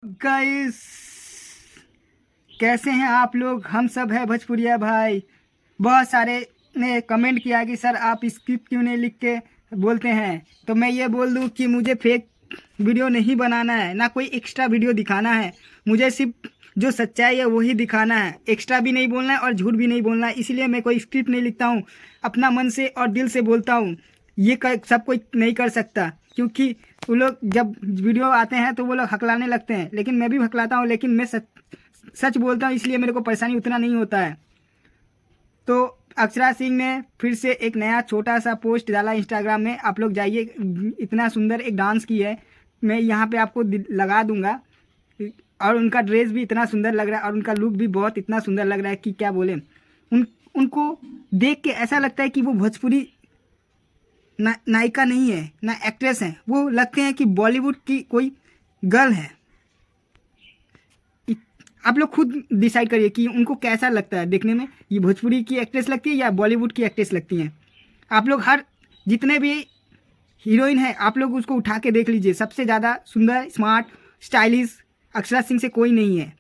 Guys, कैसे हैं आप लोग। हम सब है भोजपुरिया भाई। बहुत सारे ने कमेंट किया कि सर आप स्क्रिप्ट क्यों नहीं लिख के बोलते हैं। तो मैं ये बोल दूं कि मुझे फेक वीडियो नहीं बनाना है, ना कोई एक्स्ट्रा वीडियो दिखाना है। मुझे सिर्फ जो सच्चाई है वही दिखाना है, एक्स्ट्रा भी नहीं बोलना है और झूठ भी नहीं बोलना है। इसीलिए मैं कोई स्क्रिप्ट नहीं लिखता हूँ, अपना मन से और दिल से बोलता हूँ। ये सब कोई नहीं कर सकता, क्योंकि वो लोग जब वीडियो आते हैं तो वो लोग हकलाने लगते हैं, लेकिन मैं भी हकलाता हूँ, लेकिन मैं सच बोलता हूँ, इसलिए मेरे को परेशानी उतना नहीं होता है। तो अक्षरा सिंह ने फिर से एक नया छोटा सा पोस्ट डाला इंस्टाग्राम में, आप लोग जाइए। इतना सुंदर एक डांस की है, मैं यहाँ पे आपको लगा दूंगा। और उनका ड्रेस भी इतना सुंदर लग रहा है और उनका लुक भी बहुत इतना सुंदर लग रहा है कि क्या बोले। उनको देख के ऐसा लगता है कि वो भोजपुरी नायिका नहीं है, ना एक्ट्रेस है, वो लगते हैं कि बॉलीवुड की कोई गर्ल है। आप लोग खुद डिसाइड करिए कि उनको कैसा लगता है देखने में, ये भोजपुरी की एक्ट्रेस लगती है या बॉलीवुड की एक्ट्रेस लगती हैं। आप लोग हर जितने भी हीरोइन है आप लोग उसको उठा के देख लीजिए, सबसे ज़्यादा सुंदर, स्मार्ट, स्टाइलिश अक्षरा सिंह से कोई नहीं है।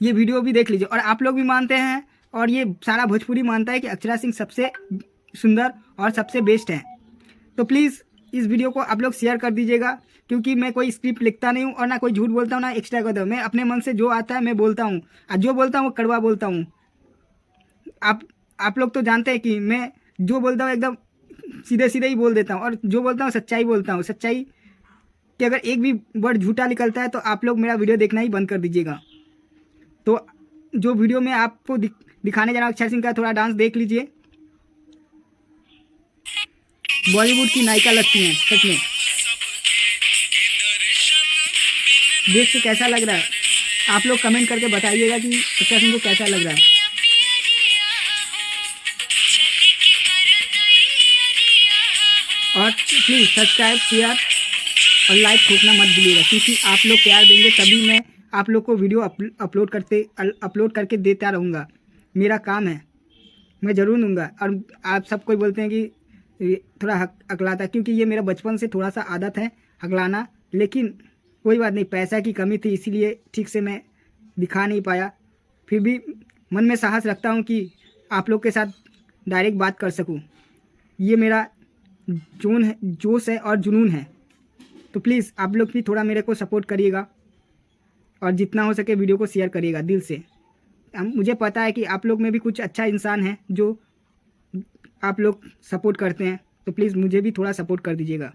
ये वीडियो भी देख लीजिए। और आप लोग भी मानते हैं और ये सारा भोजपुरी मानता है कि अक्षरा सिंह सबसे सुंदर और सबसे बेस्ट है। तो प्लीज़ इस वीडियो को आप लोग शेयर कर दीजिएगा, क्योंकि मैं कोई स्क्रिप्ट लिखता नहीं हूँ और ना कोई झूठ बोलता हूँ, ना एक्स्ट्रा करता हूँ। मैं अपने मन से जो आता है मैं बोलता हूँ, और जो बोलता हूँ वो कड़वा बोलता हूँ। आप लोग तो जानते हैं कि मैं जो बोलता हूँ एकदम सीधे सीधे ही बोल देता हूँ, और जो बोलता हूँ सच्चाई बोलता हूँ। सच्चाई कि अगर एक भी वर्ड झूठा निकलता है तो आप लोग मेरा वीडियो देखना ही बंद कर दीजिएगा। तो जो वीडियो में आपको दिखाने जा रहा हूँ अक्षरा सिंह का थोड़ा डांस देख लीजिए। बॉलीवुड की नायिका लगती हैं सच में। देख के कैसा लग रहा है आप लोग कमेंट करके बताइएगा कि अक्षरा सिंह को कैसा लग रहा है। और प्लीज़ सब्सक्राइब, शेयर और लाइक ठोकना मत भूलिएगा, क्योंकि आप लोग प्यार देंगे तभी मैं आप लोग को वीडियो अपलोड करके देता रहूँगा। मेरा काम है, मैं ज़रूर दूँगा। और आप सब कोई बोलते हैं कि थोड़ा हकलाता, क्योंकि ये मेरा बचपन से थोड़ा सा आदत है हकलाना, लेकिन कोई बात नहीं, पैसा की कमी थी इसीलिए ठीक से मैं दिखा नहीं पाया। फिर भी मन में साहस रखता हूँ कि आप लोग के साथ डायरेक्ट बात कर सकूँ। ये मेरा जोश है और जुनून है। तो प्लीज़ आप लोग भी थोड़ा मेरे को सपोर्ट करिएगा और जितना हो सके वीडियो को शेयर करिएगा दिल से। मुझे पता है कि आप लोग में भी कुछ अच्छा इंसान है जो आप लोग सपोर्ट करते हैं, तो प्लीज़ मुझे भी थोड़ा सपोर्ट कर दीजिएगा।